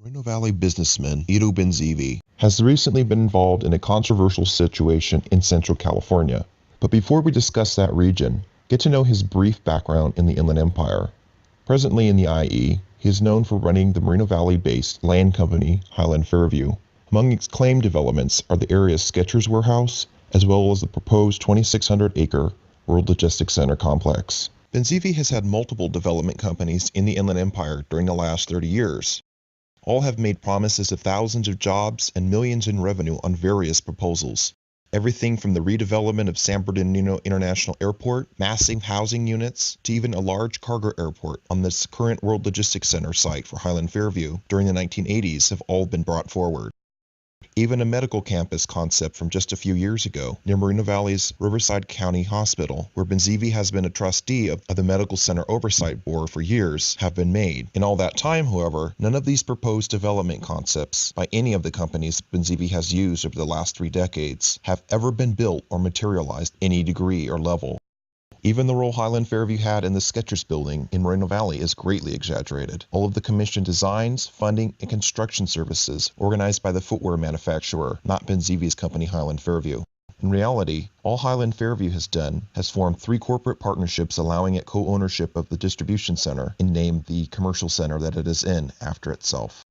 Moreno Valley businessman Iddo Benzeevi has recently been involved in a controversial situation in Central California. But before we discuss that region, get to know his brief background in the Inland Empire. Presently in the IE, he is known for running the Moreno Valley-based land company Highland Fairview. Among its claimed developments are the area's Skechers warehouse, as well as the proposed 2,600-acre World Logistics Center complex. Benzeevi has had multiple development companies in the Inland Empire during the last 30 years. All have made promises of thousands of jobs and millions in revenue on various proposals. Everything from the redevelopment of San Bernardino International Airport, massive housing units, to even a large cargo airport on this current World Logistics Center site for Highland Fairview during the 1980s have all been brought forward. Even a medical campus concept from just a few years ago near Moreno Valley's Riverside County Hospital, where Benzeevi has been a trustee of the Medical Center Oversight Board for years, have been made. In all that time, however, none of these proposed development concepts by any of the companies Benzeevi has used over the last 3 decades have ever been built or materialized any degree or level. Even the role Highland Fairview had in the Skechers building in Moreno Valley is greatly exaggerated. All of the commissioned designs, funding, and construction services organized by the footwear manufacturer, not Benzeevi's company Highland Fairview. In reality, all Highland Fairview has done has formed 3 corporate partnerships allowing it co-ownership of the distribution center and named the commercial center that it is in after itself.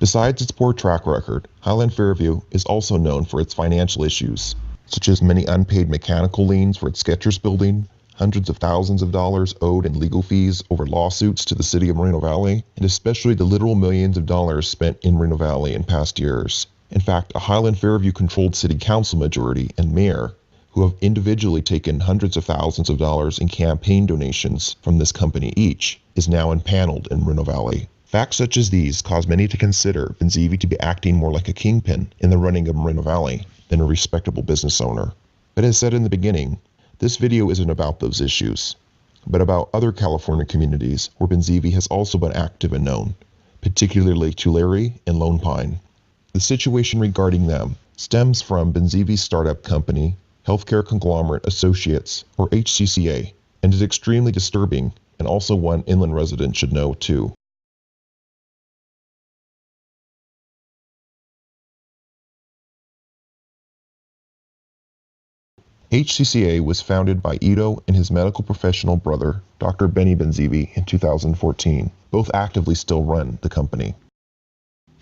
Besides its poor track record, Highland Fairview is also known for its financial issues, such as many unpaid mechanical liens for its Skechers building, hundreds of thousands of dollars owed in legal fees over lawsuits to the city of Moreno Valley, and especially the literal millions of dollars spent in Moreno Valley in past years. In fact, a Highland Fairview-controlled city council majority and mayor, who have individually taken hundreds of thousands of dollars in campaign donations from this company each, is now impaneled in Moreno Valley. Facts such as these cause many to consider Benzeevi to be acting more like a kingpin in the running of Moreno Valley than a respectable business owner. But as said in the beginning, this video isn't about those issues, but about other California communities where Benzeevi has also been active and known, particularly Tulare and Lone Pine. The situation regarding them stems from Benzeevi's startup company, Healthcare Conglomerate Associates, or HCCA, and is extremely disturbing and also one inland residents should know too. HCCA was founded by Iddo and his medical professional brother, Dr. Benny Benzeevi, in 2014. Both actively still run the company.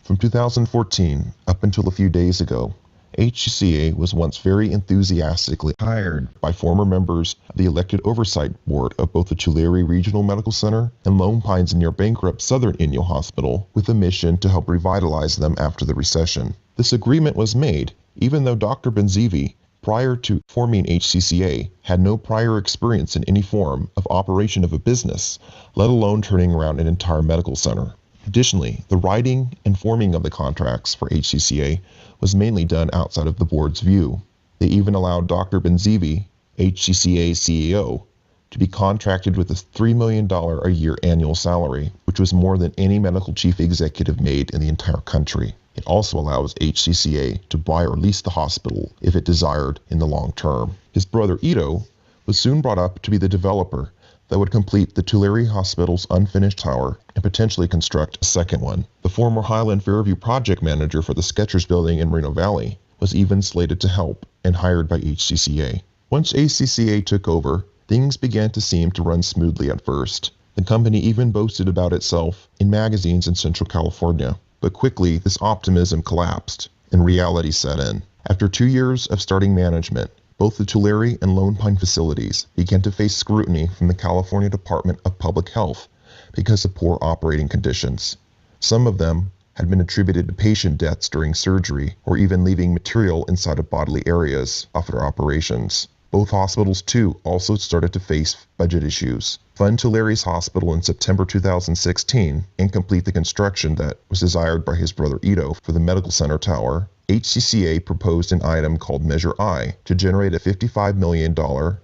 From 2014 up until a few days ago, HCCA was once very enthusiastically hired by former members of the elected oversight board of both the Tulare Regional Medical Center and Lone Pine's near-bankrupt Southern Inyo Hospital, with a mission to help revitalize them after the recession. This agreement was made even though Dr. Benzeevi, prior to forming HCCA, had no prior experience in any form of operation of a business, let alone turning around an entire medical center. Additionally, the writing and forming of the contracts for HCCA was mainly done outside of the board's view. They even allowed Dr. Benzeevi, HCCA's CEO, to be contracted with a $3 million a year annual salary, which was more than any medical chief executive made in the entire country. It also allows HCCA to buy or lease the hospital if it desired in the long term. His brother Iddo was soon brought up to be the developer that would complete the Tulare Hospital's unfinished tower and potentially construct a second one. The former Highland Fairview project manager for the Skechers building in Moreno Valley was even slated to help and hired by HCCA. Once HCCA took over, things began to seem to run smoothly at first. The company even boasted about itself in magazines in Central California. But quickly, this optimism collapsed, and reality set in. After 2 years of starting management, both the Tulare and Lone Pine facilities began to face scrutiny from the California Department of Public Health because of poor operating conditions. Some of them had been attributed to patient deaths during surgery or even leaving material inside of bodily areas after operations. Both hospitals, too, also started to face budget issues. Fund Tulare's hospital in September 2016 and complete the construction that was desired by his brother Iddo for the medical center tower, HCCA proposed an item called Measure I to generate a $55 million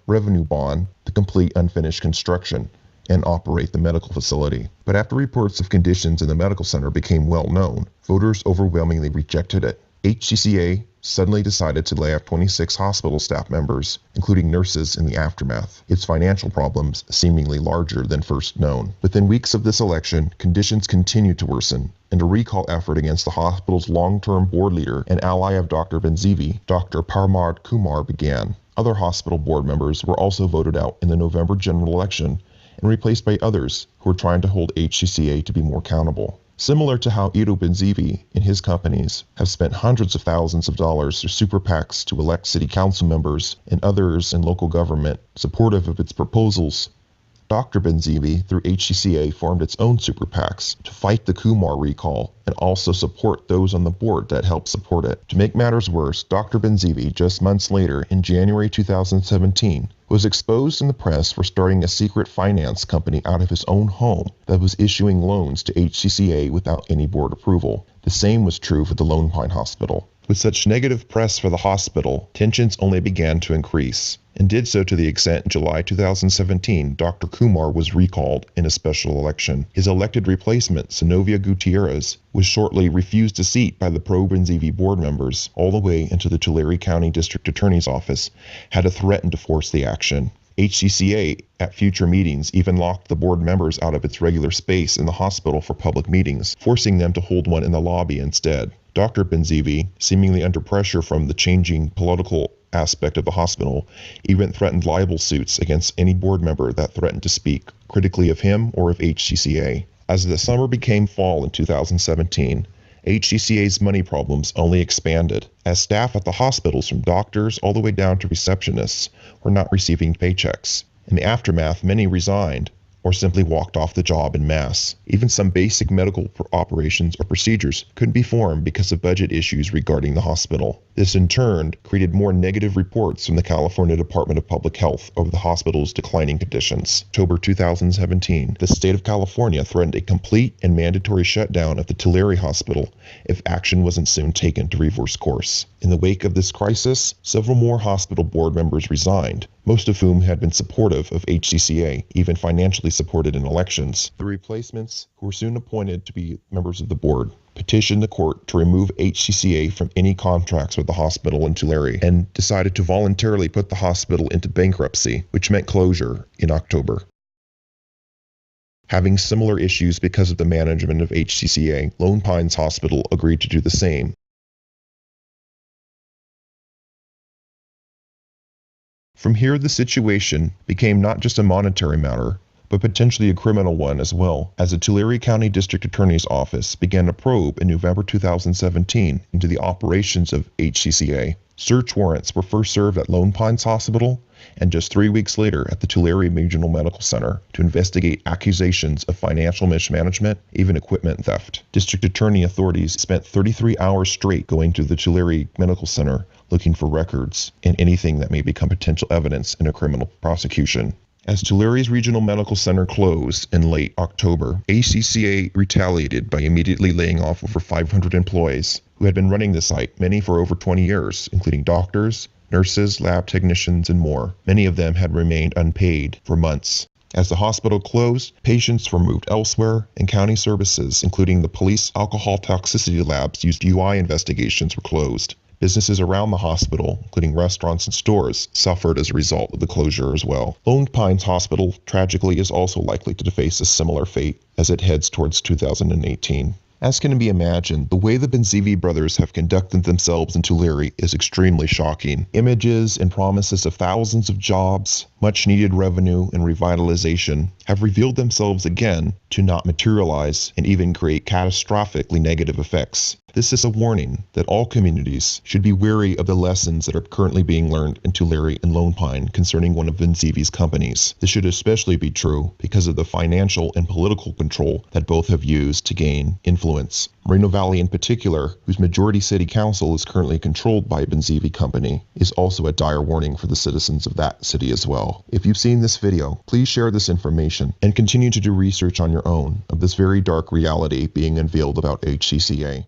revenue bond to complete unfinished construction and operate the medical facility. But after reports of conditions in the medical center became well known, voters overwhelmingly rejected it. HCCA suddenly decided to lay off 26 hospital staff members, including nurses, in the aftermath, its financial problems seemingly larger than first known. Within weeks of this election, conditions continued to worsen, and a recall effort against the hospital's long-term board leader and ally of Dr. Benzeevi, Dr. Parmod Kumar, began. Other hospital board members were also voted out in the November general election and replaced by others who were trying to hold HCCA to be more accountable. Similar to how Iddo Benzeevi and his companies have spent hundreds of thousands of dollars through super PACs to elect city council members and others in local government supportive of its proposals, Dr. Benzeevi, through HCCA, formed its own super PACs to fight the Kumar recall and also support those on the board that helped support it. To make matters worse, Dr. Benzeevi, just months later, in January 2017, was exposed in the press for starting a secret finance company out of his own home that was issuing loans to HCCA without any board approval. The same was true for the Lone Pine Hospital. With such negative press for the hospital, tensions only began to increase, and did so to the extent in July 2017 Dr. Kumar was recalled in a special election. His elected replacement, Zenovia Gutierrez, was shortly refused a seat by the pro-Benzeevi board members, all the way into the Tulare County District Attorney's Office, had to threaten to force the action. HCCA, at future meetings, even locked the board members out of its regular space in the hospital for public meetings, forcing them to hold one in the lobby instead. Dr. Benzeevi, seemingly under pressure from the changing political aspect of the hospital, even threatened libel suits against any board member that threatened to speak critically of him or of HCCA. As the summer became fall in 2017, HCCA's money problems only expanded, as staff at the hospitals, from doctors all the way down to receptionists, were not receiving paychecks. In the aftermath, many resigned or simply walked off the job en masse. Even some basic medical operations or procedures couldn't be performed because of budget issues regarding the hospital. This in turn created more negative reports from the California Department of Public Health over the hospital's declining conditions. October 2017, the state of California threatened a complete and mandatory shutdown of the Tulare Hospital if action wasn't soon taken to reverse course. In the wake of this crisis, several more hospital board members resigned, most of whom had been supportive of HCCA, even financially supported in elections. The replacements, who were soon appointed to be members of the board, petitioned the court to remove HCCA from any contracts with the hospital in Tulare and decided to voluntarily put the hospital into bankruptcy, which meant closure, in October. Having similar issues because of the management of HCCA, Lone Pines Hospital agreed to do the same. From here, the situation became not just a monetary matter, but potentially a criminal one as well, as the Tulare County District Attorney's Office began a probe in November 2017 into the operations of HCCA. Search warrants were first served at Lone Pines Hospital and just 3 weeks later at the Tulare Regional Medical Center to investigate accusations of financial mismanagement, even equipment theft. District Attorney authorities spent 33 hours straight going to the Tulare Medical Center looking for records and anything that may become potential evidence in a criminal prosecution. As Tulare's Regional Medical Center closed in late October, HCCA retaliated by immediately laying off over 500 employees who had been running the site, many for over 20 years, including doctors, nurses, lab technicians, and more. Many of them had remained unpaid for months. As the hospital closed, patients were moved elsewhere, and county services, including the police alcohol toxicity labs used UI investigations, were closed. Businesses around the hospital, including restaurants and stores, suffered as a result of the closure as well. Lone Pines Hospital, tragically, is also likely to face a similar fate as it heads towards 2018. As can be imagined, the way the Benzeevi brothers have conducted themselves in Tulare is extremely shocking. Images and promises of thousands of jobs, much-needed revenue, and revitalization have revealed themselves again to not materialize and even create catastrophically negative effects. This is a warning that all communities should be wary of the lessons that are currently being learned in Tulare and Lone Pine concerning one of Benzeevi's companies. This should especially be true because of the financial and political control that both have used to gain influence. Moreno Valley in particular, whose majority city council is currently controlled by a Benzeevi company, is also a dire warning for the citizens of that city as well. If you've seen this video, please share this information and continue to do research on your own of this very dark reality being unveiled about HCCA.